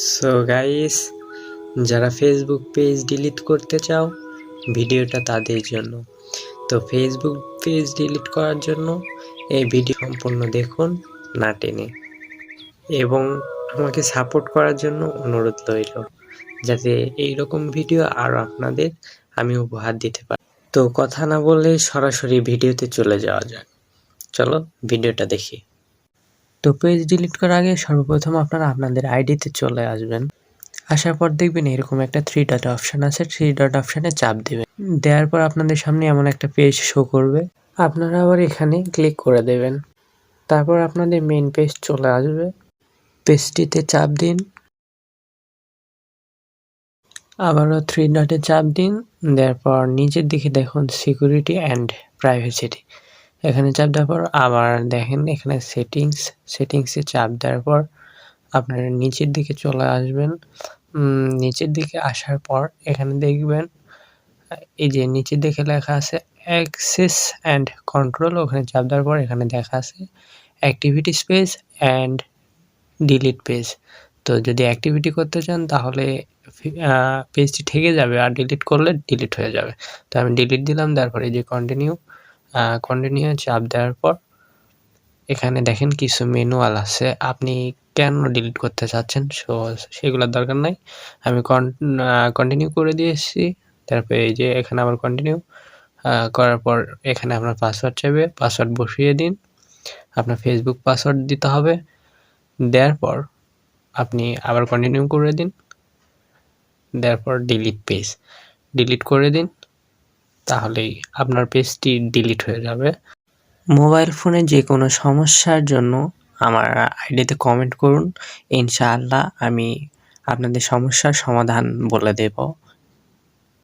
So guys, যারা Facebook page delete করতে চাও, ভিডিওটা তাদের জন্য। তো ফেসবুক পেজ ডিলিট করার জন্য এই ভিডিও সম্পূর্ণ দেখুন, না টেনে, এবং আমাকে সাপোর্ট করার জন্য অনুরোধ রইল, যাতে এইরকম ভিডিও আরও আপনাদের আমি উপহার দিতে পারি। তো কথা না বলে সরাসরি ভিডিওতে চলে যাওয়া যাক। চলো ভিডিওটা দেখি। তো পেজ ডিলিট করার আগে সর্বপ্রথম আপনারা আপনাদের আইডিতে চলে আসবেন। আসার পর দেখবেন এরকম একটা 3 ডট অপশন আছে, 3 ডট অপশনে চাপ দেবেন। দেওয়ার পর আপনাদের সামনে এমন একটা পেজ শো করবে, আপনারা আবার এখানে ক্লিক করে দেবেন। তারপর আপনাদের মেইন পেজ চলে আসবে, পেজটিতে চাপ দিন, আবারও 3 ডটে চাপ দিন। দেওয়ার পর নিচের দিকে দেখুন সিকিউরিটি অ্যান্ড প্রাইভেসি, এখানে চাপ দেওয়ার পর আবার দেখেন এখানে সেটিংসে চাপ দেওয়ার পর আপনারা নিচের দিকে চলে আসবেন। নিচের দিকে আসার পর এখানে দেখবেন এই যে নিচের দিকে লেখা আছে অ্যাক্সেস অ্যান্ড কন্ট্রোল, ওখানে চাপ দেওয়ার পর এখানে দেখা আছে activity page and delete page. তো যদি অ্যাক্টিভিটি করতে চান তাহলে পেজটি থেকে যাবে, আর ডিলিট করলে ডিলিট হয়ে যাবে। তো আমি ডিলিট দিলাম, তারপরে এই যে কন্টিনিউ চাপ দেওয়ার পর এখানে দেখেন কিছু ম্যানুয়াল আছে, আপনি কেন ডিলিট করতে চাচ্ছেন সেগুলোর দরকার নাই, আমি কন্টিনিউ করে দিয়েছি। তারপরে এই যে এখানে আবার কন্টিনিউ করার পর এখানে আপনার পাসওয়ার্ড চাইবে, পাসওয়ার্ড বসিয়ে দিন। আপনার ফেসবুক পাসওয়ার্ড দিতে হবে, দেওয়ার পর আপনি আবার কন্টিনিউ করে দিন। দেওয়ার পর ডিলিট করে দিন, তাহলেই আপনার পেজটি ডিলিট হয়ে যাবে। মোবাইল ফোনে যে কোনো সমস্যার জন্য আমার আইডিতে কমেন্ট করুন, ইনশাআল্লাহ আমি আপনাদের সমস্যার সমাধান বলে দেব।